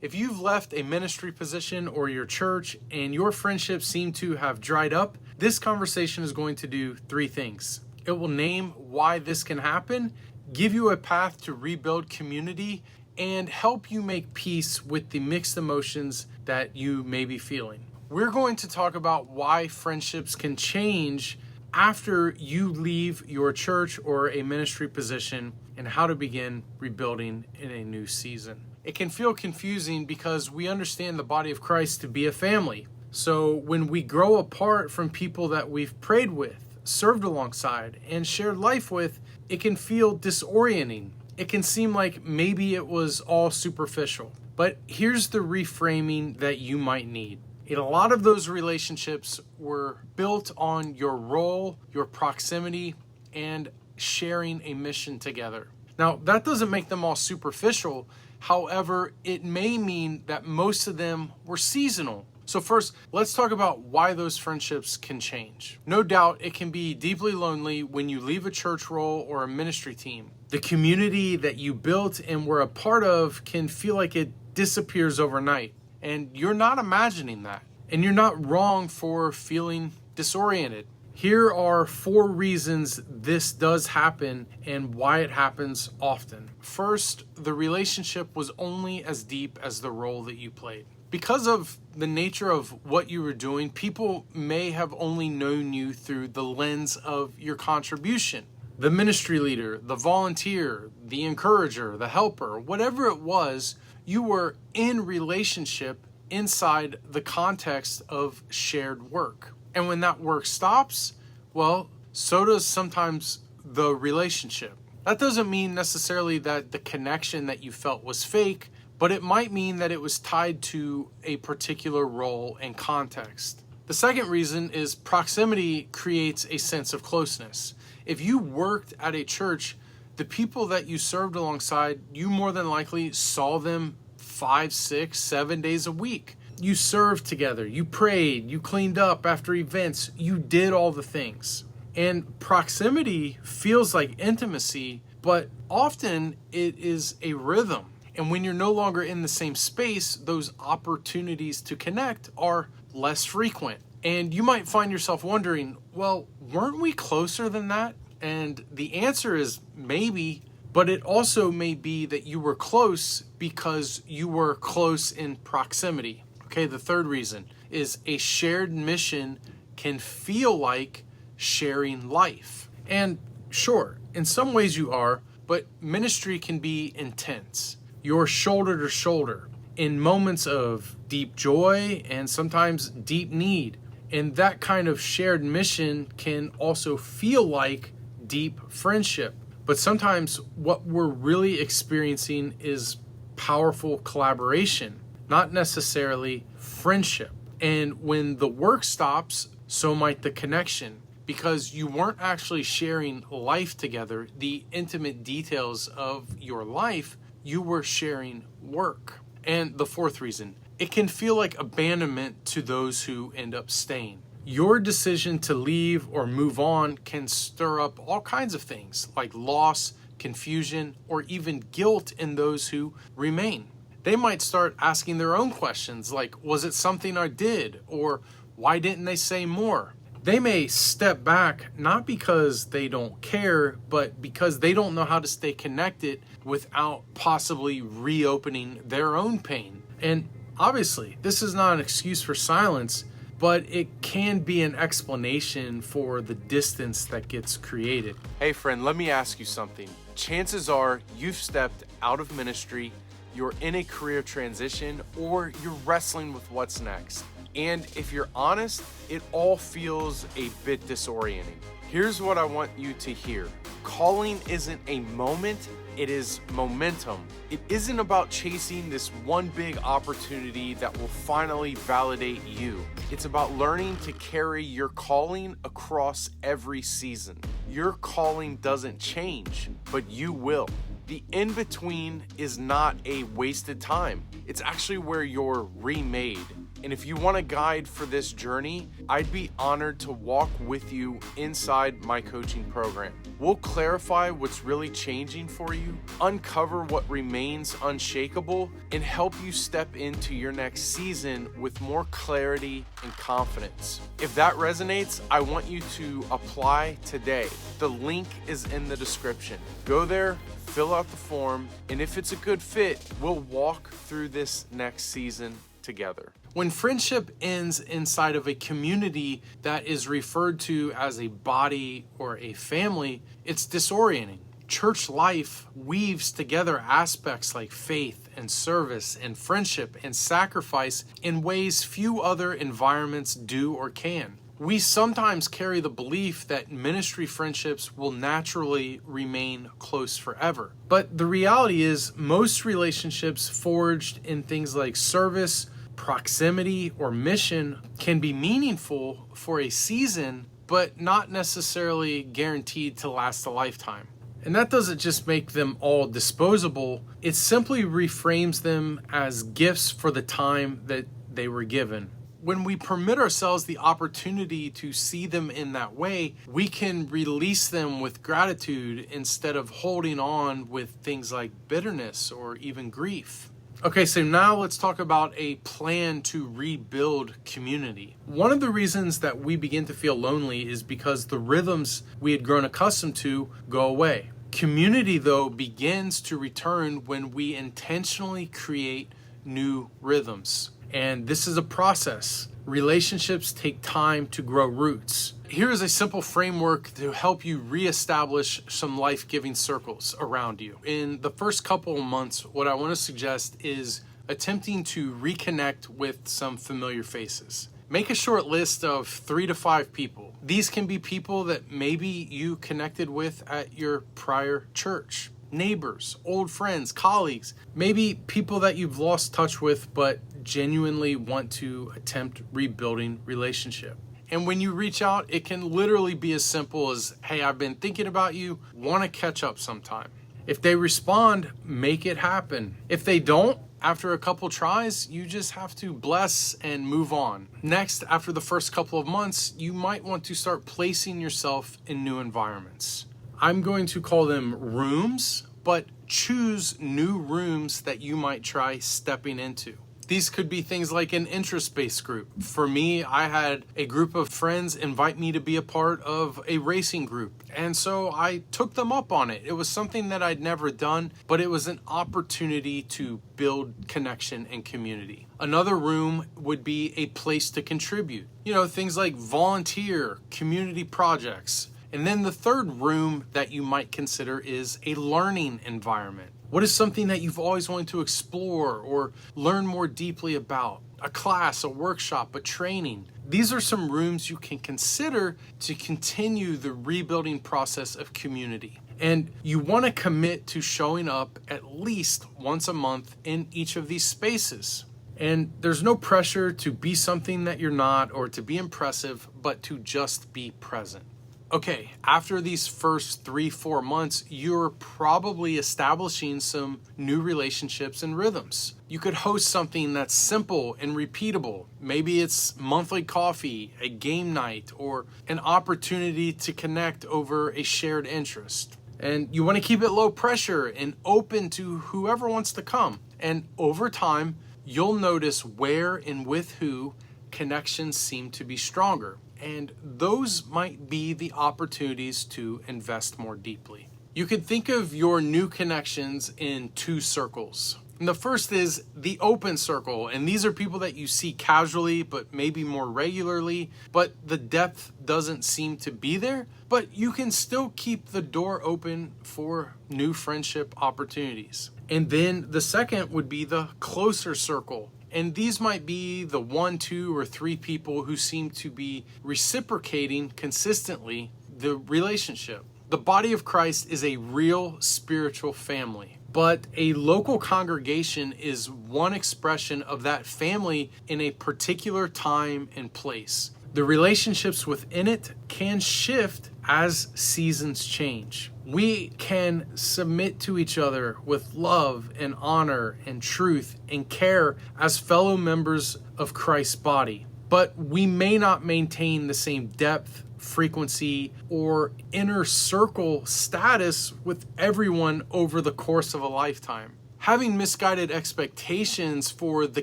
If you've left a ministry position or your church and your friendships seem to have dried up, this conversation is going to do three things. It will name why this can happen, give you a path to rebuild community, and help you make peace with the mixed emotions that you may be feeling. We're going to talk about why friendships can change after you leave your church or a ministry position and how to begin rebuilding in a new season. It can feel confusing because we understand the body of Christ to be a family. So when we grow apart from people that we've prayed with, served alongside, and shared life with, it can feel disorienting. It can seem like maybe it was all superficial. But here's the reframing that you might need. A lot of those relationships were built on your role, your proximity, and sharing a mission together. Now, that doesn't make them all superficial. However, it may mean that most of them were seasonal. So first, let's talk about why those friendships can change. No doubt, it can be deeply lonely when you leave a church role or a ministry team. The community that you built and were a part of can feel like it disappears overnight. And you're not imagining that. And you're not wrong for feeling disoriented. Here are 4 reasons this does happen and why it happens often. First, the relationship was only as deep as the role that you played. Because of the nature of what you were doing, people may have only known you through the lens of your contribution. The ministry leader, the volunteer, the encourager, the helper, whatever it was, you were in relationship inside the context of shared work. And when that work stops, well, so does sometimes the relationship. That doesn't mean necessarily that the connection that you felt was fake, but it might mean that it was tied to a particular role and context. The second reason is proximity creates a sense of closeness. If you worked at a church, the people that you served alongside, you more than likely saw them 5, 6, 7 days a week. You served together, you prayed, you cleaned up after events, you did all the things. And proximity feels like intimacy, but often it is a rhythm. And when you're no longer in the same space, those opportunities to connect are less frequent. And you might find yourself wondering, well, weren't we closer than that? And the answer is maybe, but it also may be that you were close because you were close in proximity. Okay, the third reason is a shared mission can feel like sharing life. And sure, in some ways you are, but ministry can be intense. You're shoulder to shoulder in moments of deep joy and sometimes deep need. And that kind of shared mission can also feel like deep friendship. But sometimes what we're really experiencing is powerful collaboration, not necessarily friendship. And when the work stops, so might the connection, because you weren't actually sharing life together, the intimate details of your life, you were sharing work. And the fourth reason, it can feel like abandonment to those who end up staying. Your decision to leave or move on can stir up all kinds of things like loss, confusion, or even guilt in those who remain. They might start asking their own questions like, was it something I did? Or why didn't they say more? They may step back not because they don't care, but because they don't know how to stay connected without possibly reopening their own pain. And obviously, this is not an excuse for silence, but it can be an explanation for the distance that gets created. Hey friend, let me ask you something. Chances are you've stepped out of ministry, you're in a career transition, or you're wrestling with what's next. And if you're honest, it all feels a bit disorienting. Here's what I want you to hear. Calling isn't a moment, it is momentum. It isn't about chasing this one big opportunity that will finally validate you. It's about learning to carry your calling across every season. Your calling doesn't change, but you will. The in-between is not a wasted time. It's actually where you're remade. And if you want a guide for this journey, I'd be honored to walk with you inside my coaching program. We'll clarify what's really changing for you, uncover what remains unshakable, and help you step into your next season with more clarity and confidence. If that resonates, I want you to apply today. The link is in the description. Go there, fill out the form, and if it's a good fit, we'll walk through this next season together. When friendship ends inside of a community that is referred to as a body or a family, it's disorienting. Church life weaves together aspects like faith and service and friendship and sacrifice in ways few other environments do or can. We sometimes carry the belief that ministry friendships will naturally remain close forever. But the reality is, most relationships forged in things like service, proximity, or mission can be meaningful for a season, but not necessarily guaranteed to last a lifetime. And that doesn't just make them all disposable, it simply reframes them as gifts for the time that they were given. When we permit ourselves the opportunity to see them in that way, we can release them with gratitude instead of holding on with things like bitterness or even grief. Okay, so now let's talk about a plan to rebuild community. One of the reasons that we begin to feel lonely is because the rhythms we had grown accustomed to go away. Community, though, begins to return when we intentionally create new rhythms. And this is a process. Relationships take time to grow roots. Here is a simple framework to help you reestablish some life-giving circles around you. In the first couple of months, what I want to suggest is attempting to reconnect with some familiar faces. Make a short list of 3 to 5 people. These can be people that maybe you connected with at your prior church. Neighbors, old friends, colleagues, maybe people that you've lost touch with but genuinely want to attempt rebuilding relationship. And when you reach out, it can literally be as simple as, hey, I've been thinking about you, want to catch up sometime. If they respond, make it happen. If they don't, after a couple tries, you just have to bless and move on. Next, after the first couple of months, you might want to start placing yourself in new environments. I'm going to call them rooms, but choose new rooms that you might try stepping into. These could be things like an interest-based group. For me, I had a group of friends invite me to be a part of a racing group. And so I took them up on it. It was something that I'd never done, but it was an opportunity to build connection and community. Another room would be a place to contribute. Things like volunteer, community projects. And then the third room that you might consider is a learning environment. What is something that you've always wanted to explore or learn more deeply about? A class, a workshop, a training. These are some rooms you can consider to continue the rebuilding process of community. And you want to commit to showing up at least once a month in each of these spaces. And there's no pressure to be something that you're not or to be impressive, but to just be present. Okay, after these first 3-4 months, you're probably establishing some new relationships and rhythms. You could host something that's simple and repeatable. Maybe it's monthly coffee, a game night, or an opportunity to connect over a shared interest. And you want to keep it low pressure and open to whoever wants to come. And over time, you'll notice where and with who connections seem to be stronger. And those might be the opportunities to invest more deeply. You could think of your new connections in 2 circles. And the first is the open circle, and these are people that you see casually, but maybe more regularly, but the depth doesn't seem to be there, but you can still keep the door open for new friendship opportunities. And then the second would be the closer circle. And these might be the 1, 2, or 3 people who seem to be reciprocating consistently the relationship. The body of Christ is a real spiritual family, but a local congregation is one expression of that family in a particular time and place. The relationships within it can shift as seasons change. We can submit to each other with love and honor and truth and care as fellow members of Christ's body. But we may not maintain the same depth, frequency, or inner circle status with everyone over the course of a lifetime. Having misguided expectations for the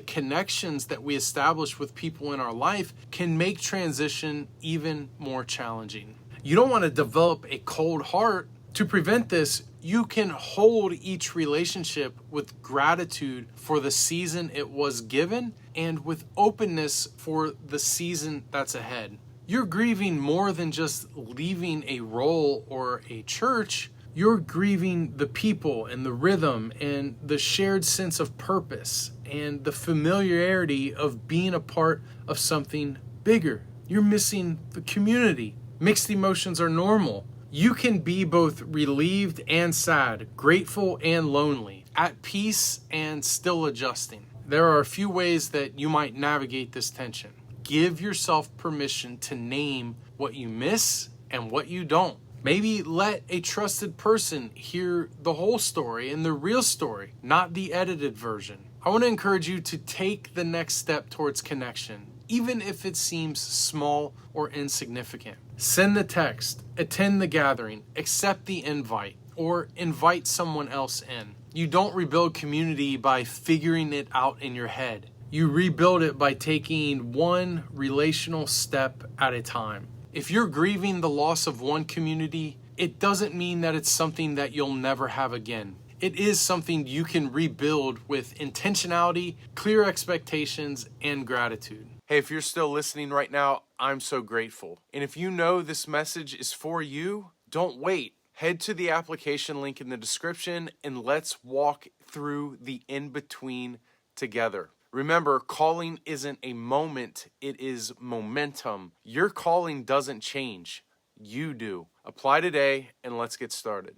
connections that we establish with people in our life can make transition even more challenging. You don't want to develop a cold heart. To prevent this, you can hold each relationship with gratitude for the season it was given and with openness for the season that's ahead. You're grieving more than just leaving a role or a church. You're grieving the people and the rhythm and the shared sense of purpose and the familiarity of being a part of something bigger. You're missing the community. Mixed emotions are normal. You can be both relieved and sad, grateful and lonely, at peace and still adjusting. There are a few ways that you might navigate this tension. Give yourself permission to name what you miss and what you don't. Maybe let a trusted person hear the whole story and the real story, not the edited version. I want to encourage you to take the next step towards connection, even if it seems small or insignificant. Send the text, attend the gathering, accept the invite, or invite someone else in. You don't rebuild community by figuring it out in your head. You rebuild it by taking one relational step at a time. If you're grieving the loss of one community, it doesn't mean that it's something that you'll never have again. It is something you can rebuild with intentionality, clear expectations, and gratitude. Hey, if you're still listening right now, I'm so grateful. And if you know this message is for you, don't wait. Head to the application link in the description and let's walk through the in-between together. Remember, calling isn't a moment, it is momentum. Your calling doesn't change. You do. Apply today and let's get started.